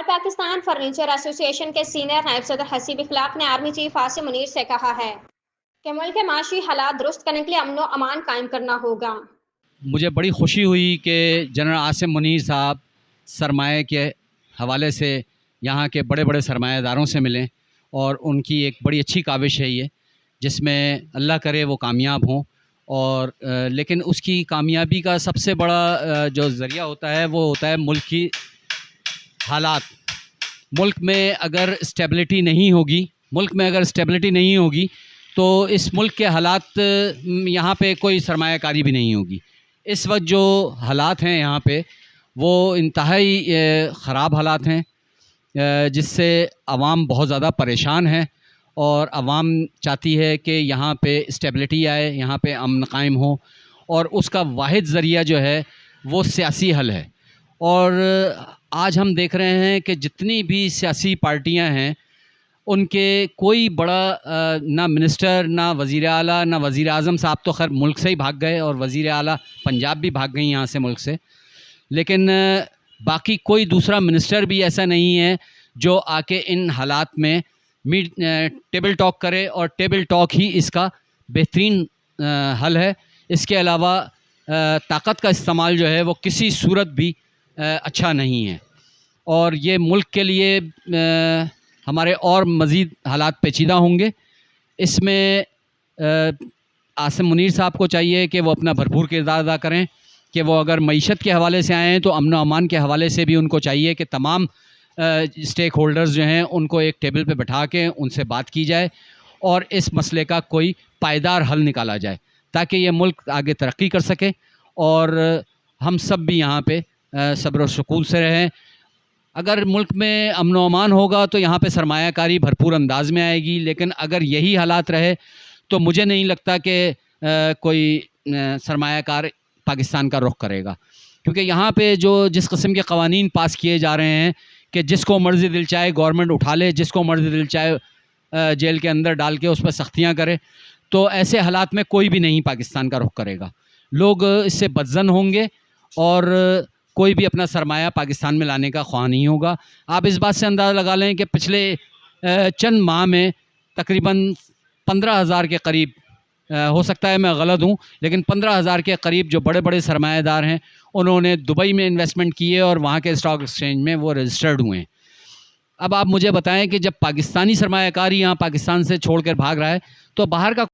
آل Pakistan furniture ایسوسی ایشن کے سینئر نائب صدر حسیب اخلاق نے آرمی چیف عاصم منیر سے کہا ہے کہ ملک کے معاشی حالات درست کرنے کے لیے امن و امان قائم کرنا ہوگا۔ مجھے بڑی خوشی ہوئی کہ جنرل عاصم منیر صاحب سرمایہ کے حوالے سے یہاں کے بڑے بڑے سرمایہ داروں سے ملیں، اور ان کی ایک بڑی اچھی کاوش ہے یہ، جس میں اللہ کرے وہ کامیاب ہوں۔ اور لیکن اس کی کامیابی کا سب سے بڑا جو ذریعہ ہوتا ہے وہ ہوتا ہے ملک کی حالات۔ ملک میں اگر اسٹیبلٹی نہیں ہوگی تو اس ملک کے حالات یہاں پہ کوئی سرمایہ کاری بھی نہیں ہوگی۔ اس وقت جو حالات ہیں یہاں پہ وہ انتہائی خراب حالات ہیں، جس سے عوام بہت زیادہ پریشان ہے، اور عوام چاہتی ہے کہ یہاں پہ اسٹیبلٹی آئے، یہاں پہ امن قائم ہو، اور اس کا واحد ذریعہ جو ہے وہ سیاسی حل ہے۔ اور آج ہم دیکھ رہے ہیں کہ جتنی بھی سیاسی پارٹیاں ہیں ان کے کوئی بڑا نہ منسٹر، نہ وزیر اعلیٰ، نہ وزیر اعظم صاحب تو خیر ملک سے ہی بھاگ گئے، اور وزیر اعلیٰ پنجاب بھی بھاگ گئی یہاں سے ملک سے، لیکن باقی کوئی دوسرا منسٹر بھی ایسا نہیں ہے جو آ کے ان حالات میں ٹیبل ٹاک کرے، اور ٹیبل ٹاک ہی اس کا بہترین حل ہے۔ اس کے علاوہ طاقت کا استعمال جو ہے وہ کسی صورت بھی اچھا نہیں ہے، اور یہ ملک کے لیے ہمارے اور مزید حالات پیچیدہ ہوں گے۔ اس میں عاصم منیر صاحب کو چاہیے کہ وہ اپنا بھرپور کردار ادا کریں، کہ وہ اگر معیشت کے حوالے سے آئے ہیں تو امن و امان کے حوالے سے بھی ان کو چاہیے کہ تمام اسٹیک ہولڈرز جو ہیں ان کو ایک ٹیبل پہ بٹھا کے ان سے بات کی جائے، اور اس مسئلے کا کوئی پائیدار حل نکالا جائے، تاکہ یہ ملک آگے ترقی کر سکے، اور ہم سب بھی یہاں پہ صبر و سکون سے رہیں۔ اگر ملک میں امن و امان ہوگا تو یہاں پہ سرمایہ کاری بھرپور انداز میں آئے گی، لیکن اگر یہی حالات رہے تو مجھے نہیں لگتا کہ کوئی سرمایہ کار پاکستان کا رخ کرے گا، کیونکہ یہاں پہ جس قسم کے قوانین پاس کیے جا رہے ہیں کہ جس کو مرضی دل چاہے گورنمنٹ اٹھا لے، جس کو مرضی دل چاہے جیل کے اندر ڈال کے اس پہ سختیاں کرے، تو ایسے حالات میں کوئی بھی نہیں پاکستان کا رخ کرے گا۔ لوگ اس سے بدظن ہوں گے، اور کوئی بھی اپنا سرمایہ پاکستان میں لانے کا خواہاں نہیں ہوگا۔ آپ اس بات سے اندازہ لگا لیں کہ پچھلے چند ماہ میں تقریباً 15,000 کے قریب، ہو سکتا ہے میں غلط ہوں، لیکن 15,000 کے قریب جو بڑے بڑے سرمایہ دار ہیں انہوں نے دبئی میں انویسٹمنٹ کیے، اور وہاں کے اسٹاک ایکسچینج میں وہ رجسٹرڈ ہوئے ہیں۔ اب آپ مجھے بتائیں کہ جب پاکستانی سرمایہ کاری یہاں پاکستان سے چھوڑ کر بھاگ رہا ہے تو باہر کا